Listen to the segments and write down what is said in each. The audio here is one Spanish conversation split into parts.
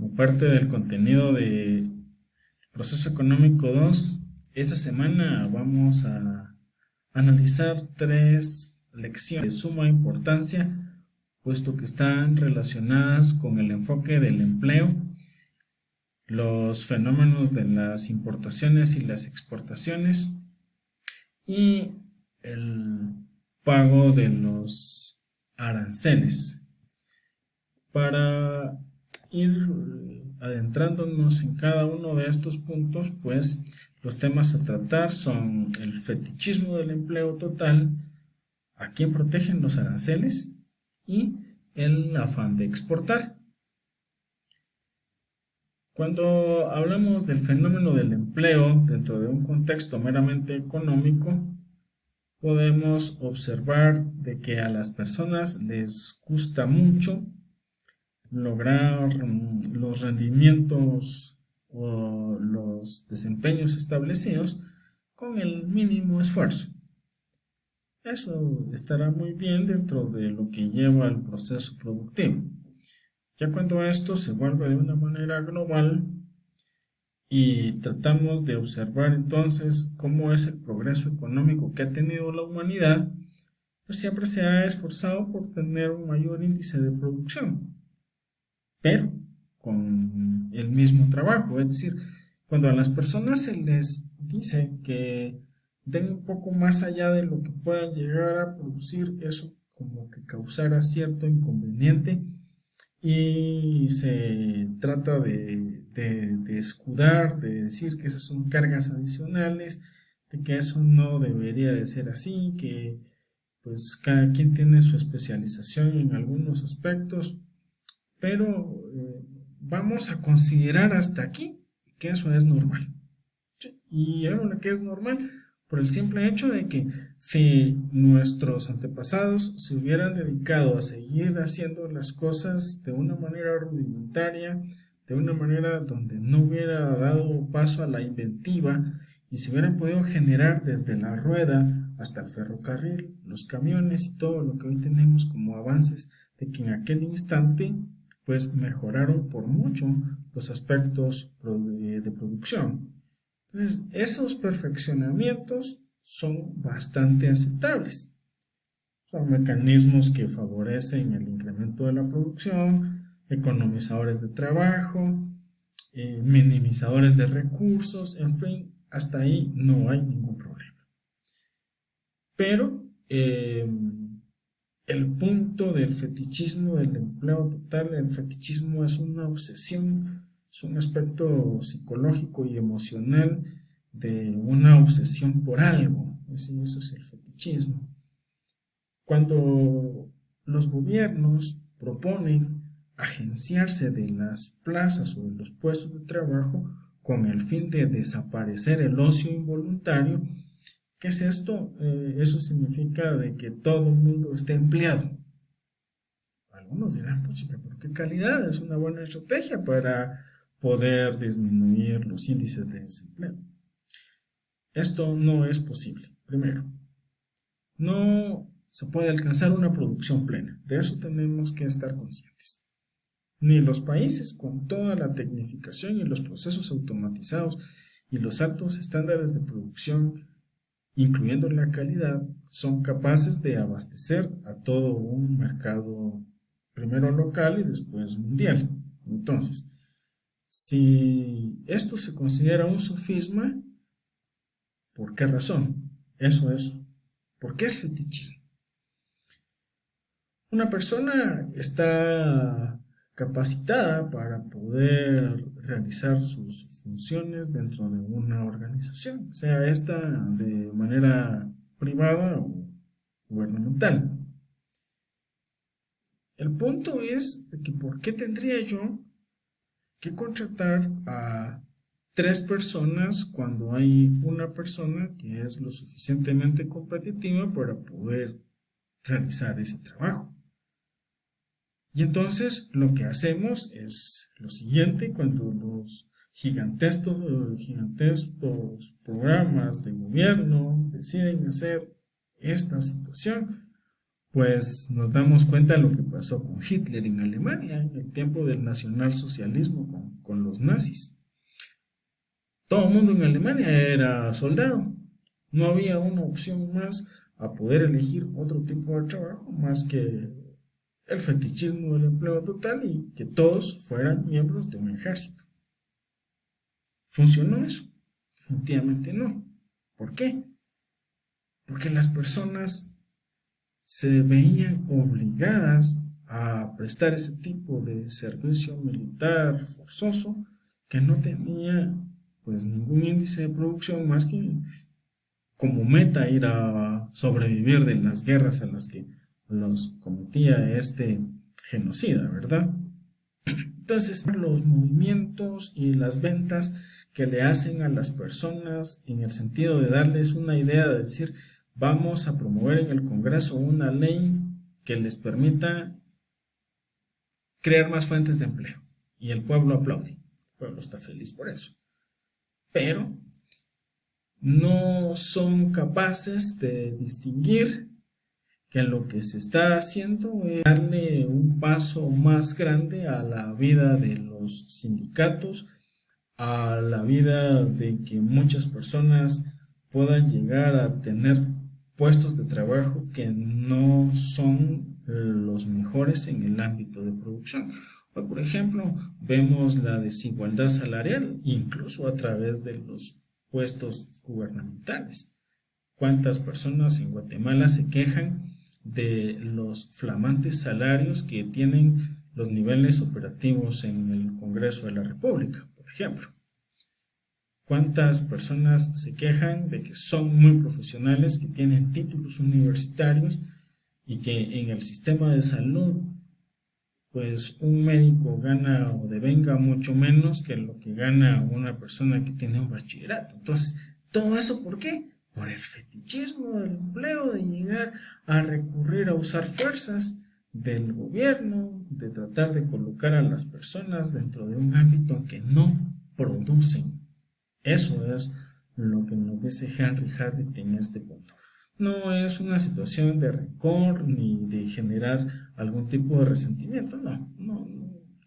Como parte del contenido de Proceso Económico 2, esta semana vamos a analizar tres lecciones de suma importancia, puesto que están relacionadas con el enfoque del empleo, los fenómenos de las importaciones y las exportaciones y el pago de los aranceles. Para ir adentrándonos en cada uno de estos puntos, pues los temas a tratar son el fetichismo del empleo total, a quién protegen los aranceles y el afán de exportar. Cuando hablamos del fenómeno del empleo dentro de un contexto meramente económico, podemos observar de que a las personas les gusta mucho lograr los rendimientos o los desempeños establecidos con el mínimo esfuerzo. Eso estará muy bien dentro de lo que lleva al proceso productivo. Ya cuando esto se vuelve de una manera global y tratamos de observar entonces cómo es el progreso económico que ha tenido la humanidad, pues siempre se ha esforzado por tener un mayor índice de producción, pero con el mismo trabajo. Es decir, cuando a las personas se les dice que den un poco más allá de lo que puedan llegar a producir, eso como que causara cierto inconveniente y se trata de escudar, de decir que esas son cargas adicionales, de que eso no debería de ser así, que pues cada quien tiene su especialización en algunos aspectos, pero vamos a considerar hasta aquí que eso es normal. ¿Sí? Y es lo que es normal por el simple hecho de que si nuestros antepasados se hubieran dedicado a seguir haciendo las cosas de una manera rudimentaria, de una manera donde no hubiera dado paso a la inventiva y se hubieran podido generar desde la rueda hasta el ferrocarril, los camiones y todo lo que hoy tenemos como avances, de que en aquel instante pues mejoraron por mucho los aspectos de producción. Entonces, esos perfeccionamientos son bastante aceptables. Son mecanismos que favorecen el incremento de la producción, economizadores de trabajo, minimizadores de recursos, en fin, hasta ahí no hay ningún problema. Pero el punto del fetichismo del empleo total, el fetichismo es una obsesión, es un aspecto psicológico y emocional de una obsesión por algo. Eso es el fetichismo. Cuando los gobiernos proponen agenciarse de las plazas o de los puestos de trabajo con el fin de desaparecer el ocio involuntario, ¿qué es esto? Eso significa de que todo el mundo esté empleado. Algunos dirán, pues chica, pero qué calidad, es una buena estrategia para poder disminuir los índices de desempleo. Esto no es posible. Primero, no se puede alcanzar una producción plena. De eso tenemos que estar conscientes. Ni los países con toda la tecnificación y los procesos automatizados y los altos estándares de producción, incluyendo la calidad, son capaces de abastecer a todo un mercado, primero local y después mundial. Entonces, si esto se considera un sofisma, ¿por qué razón? Eso es. ¿Por qué es fetichismo? Una persona está capacitada para poder realizar sus funciones dentro de una organización, sea esta de manera privada o gubernamental. El punto es de que ¿por qué tendría yo que contratar a tres personas cuando hay una persona que es lo suficientemente competitiva para poder realizar ese trabajo? Y entonces lo que hacemos es lo siguiente: cuando los gigantescos programas de gobierno deciden hacer esta situación, pues nos damos cuenta de lo que pasó con Hitler en Alemania en el tiempo del nacionalsocialismo con los nazis. Todo el mundo en Alemania era soldado. No había una opción más a poder elegir otro tipo de trabajo más que el fetichismo del empleo total y que todos fueran miembros de un ejército. ¿Funcionó eso? Definitivamente no. ¿Por qué? Porque las personas se veían obligadas a prestar ese tipo de servicio militar forzoso que no tenía pues ningún índice de producción más que como meta ir a sobrevivir de las guerras en las que los cometía este genocida, ¿verdad? Entonces, los movimientos y las ventas que le hacen a las personas en el sentido de darles una idea de decir, vamos a promover en el Congreso una ley que les permita crear más fuentes de empleo. Y el pueblo aplaude, el pueblo está feliz por eso. Pero no son capaces de distinguir que lo que se está haciendo es darle un paso más grande a la vida de los sindicatos, a la vida de que muchas personas puedan llegar a tener puestos de trabajo que no son los mejores en el ámbito de producción. Hoy, por ejemplo, vemos la desigualdad salarial incluso a través de los puestos gubernamentales. ¿Cuántas personas en Guatemala se quejan de los flamantes salarios que tienen los niveles operativos en el Congreso de la República, por ejemplo? ¿Cuántas personas se quejan de que son muy profesionales, que tienen títulos universitarios y que en el sistema de salud, pues un médico gana o devenga mucho menos que lo que gana una persona que tiene un bachillerato? Entonces, ¿todo eso por qué? Por el fetichismo del empleo, de llegar a recurrir a usar fuerzas del gobierno, de tratar de colocar a las personas dentro de un ámbito que no producen. Eso es lo que nos dice Henry Hazlitt en este punto. No es una situación de rencor ni de generar algún tipo de resentimiento, no.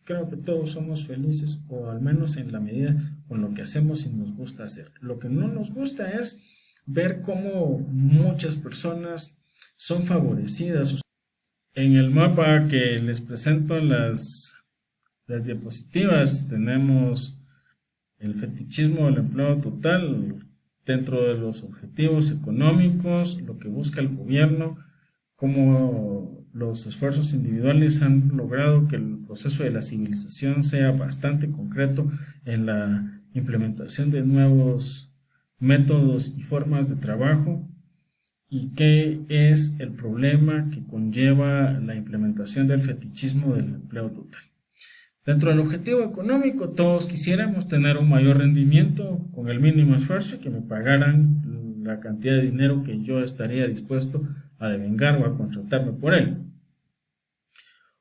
Creo que todos somos felices, o al menos en la medida con lo que hacemos y nos gusta hacer. Lo que no nos gusta es ver cómo muchas personas son favorecidas. En el mapa que les presento en las diapositivas tenemos el fetichismo del empleo total dentro de los objetivos económicos, lo que busca el gobierno, cómo los esfuerzos individuales han logrado que el proceso de la civilización sea bastante concreto en la implementación de nuevos métodos y formas de trabajo, y qué es el problema que conlleva la implementación del fetichismo del empleo total. Dentro del objetivo económico, todos quisiéramos tener un mayor rendimiento con el mínimo esfuerzo y que me pagaran la cantidad de dinero que yo estaría dispuesto a devengar o a contratarme por él.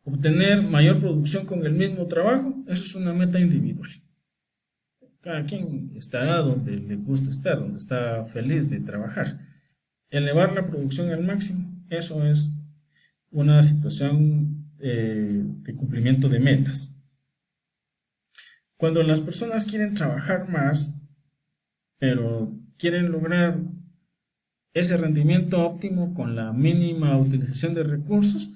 Obtener mayor producción con el mismo trabajo, eso es una meta individual. Cada quien estará donde le gusta estar, donde está feliz de trabajar. Elevar la producción al máximo, eso es una situación de cumplimiento de metas. Cuando las personas quieren trabajar más, pero quieren lograr ese rendimiento óptimo con la mínima utilización de recursos,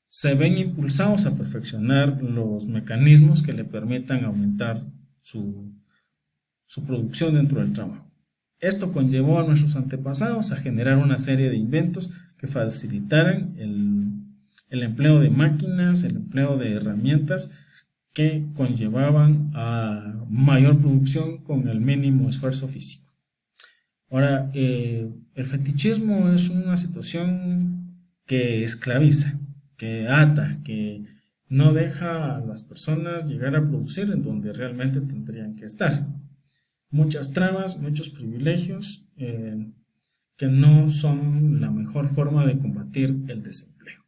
se ven impulsados a perfeccionar los mecanismos que le permitan aumentar su producción dentro del trabajo. Esto conllevó a nuestros antepasados a generar una serie de inventos que facilitaran el empleo de máquinas, el empleo de herramientas que conllevaban a mayor producción con el mínimo esfuerzo físico. Ahora, el fetichismo es una situación que esclaviza, que ata, que no deja a las personas llegar a producir en donde realmente tendrían que estar. Muchas trabas, muchos privilegios que no son la mejor forma de combatir el desempleo.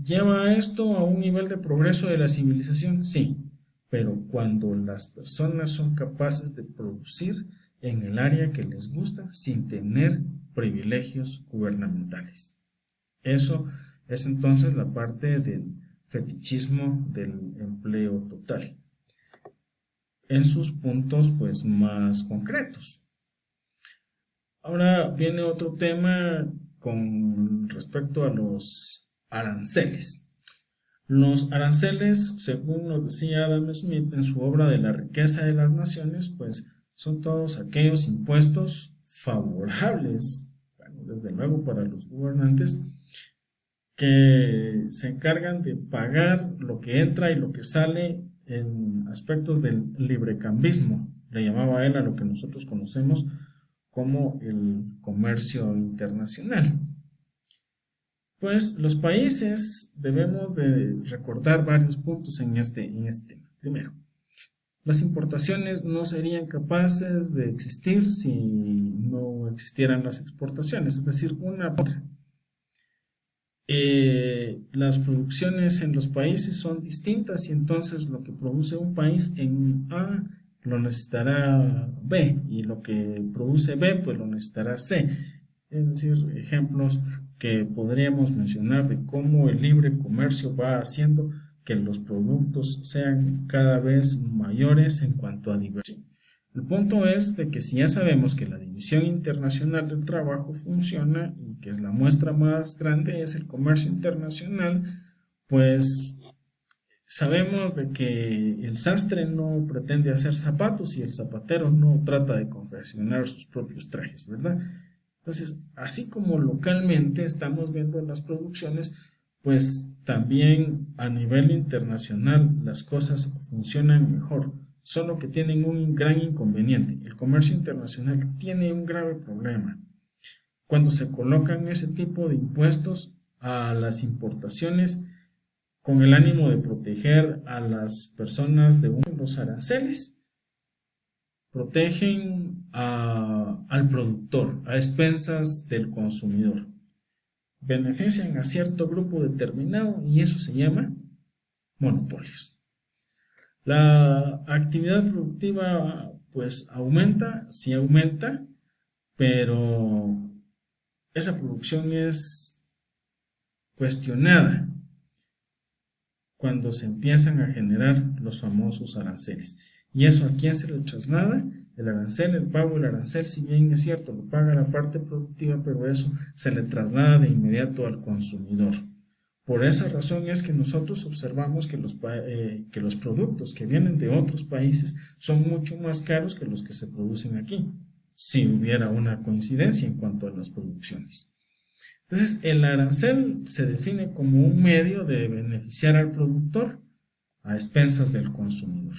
¿Lleva esto a un nivel de progreso de la civilización? Sí, pero cuando las personas son capaces de producir en el área que les gusta sin tener privilegios gubernamentales. Eso es entonces la parte del fetichismo del empleo total, en sus puntos pues más concretos. Ahora viene otro tema con respecto a los aranceles. Los aranceles, según nos decía Adam Smith en su obra de La riqueza de las naciones, pues son todos aquellos impuestos favorables, bueno, desde luego para los gobernantes, que se encargan de pagar lo que entra y lo que sale en aspectos del librecambismo. Le llamaba él a lo que nosotros conocemos como el comercio internacional. Pues los países debemos de recordar varios puntos en este tema. Primero, las importaciones no serían capaces de existir si no existieran las exportaciones, es decir, una por otra. Las producciones en los países son distintas y entonces lo que produce un país en A lo necesitará B y lo que produce B pues lo necesitará C. Es decir, ejemplos que podríamos mencionar de cómo el libre comercio va haciendo que los productos sean cada vez mayores en cuanto a diversión. El punto es de que si ya sabemos que la División Internacional del Trabajo funciona y que es la muestra más grande es el comercio internacional, pues sabemos de que el sastre no pretende hacer zapatos y el zapatero no trata de confeccionar sus propios trajes, ¿verdad? Entonces, así como localmente estamos viendo en las producciones, pues también a nivel internacional las cosas funcionan mejor, solo que tienen un gran inconveniente. El comercio internacional tiene un grave problema. Cuando se colocan ese tipo de impuestos a las importaciones con el ánimo de proteger a las personas de los aranceles, protegen al productor a expensas del consumidor. Benefician a cierto grupo determinado y eso se llama monopolios. La actividad productiva pues aumenta, sí aumenta, pero esa producción es cuestionada cuando se empiezan a generar los famosos aranceles. ¿Y eso a quién se le traslada? El arancel, el pago del arancel, si bien es cierto, lo paga la parte productiva, pero eso se le traslada de inmediato al consumidor. Por esa razón es que nosotros observamos que los productos que vienen de otros países son mucho más caros que los que se producen aquí, si hubiera una coincidencia en cuanto a las producciones. Entonces, el arancel se define como un medio de beneficiar al productor a expensas del consumidor.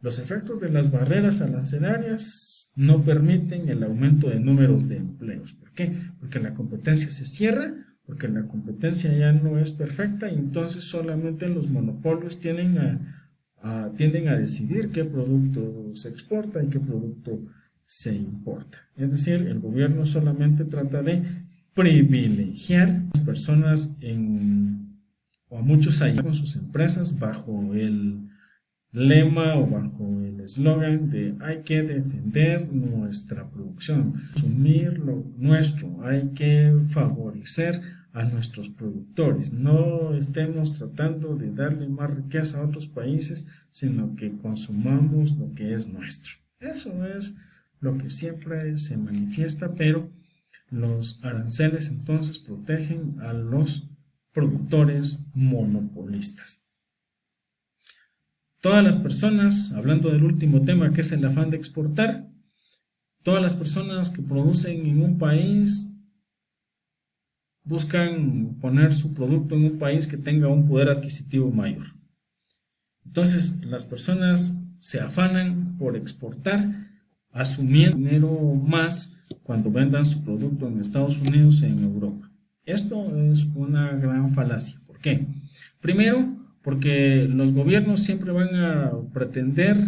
Los efectos de las barreras arancelarias no permiten el aumento de números de empleos. ¿Por qué? Porque la competencia se cierra, porque la competencia ya no es perfecta y entonces solamente los monopolios tienden a decidir qué producto se exporta y qué producto se importa. Es decir, el gobierno solamente trata de privilegiar a las personas o a muchos allá con sus empresas bajo el lema o bajo el eslogan de hay que defender nuestra producción, consumir lo nuestro, hay que favorecer a nuestros productores, no estemos tratando de darle más riqueza a otros países, sino que consumamos lo que es nuestro. Eso es lo que siempre se manifiesta, pero los aranceles entonces protegen a los productores monopolistas. Todas las personas, hablando del último tema que es el afán de exportar, todas las personas que producen en un país buscan poner su producto en un país que tenga un poder adquisitivo mayor. Entonces las personas se afanan por exportar, asumiendo dinero más cuando vendan su producto en Estados Unidos y en Europa. Esto es una gran falacia. ¿Por qué? Primero, porque los gobiernos siempre van a pretender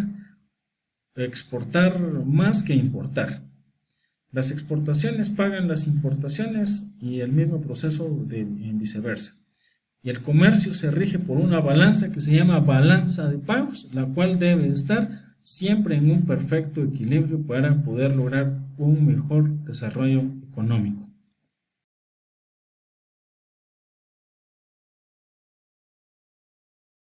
exportar más que importar. Las exportaciones pagan las importaciones y el mismo proceso en viceversa. Y el comercio se rige por una balanza que se llama balanza de pagos, la cual debe estar siempre en un perfecto equilibrio para poder lograr un mejor desarrollo económico.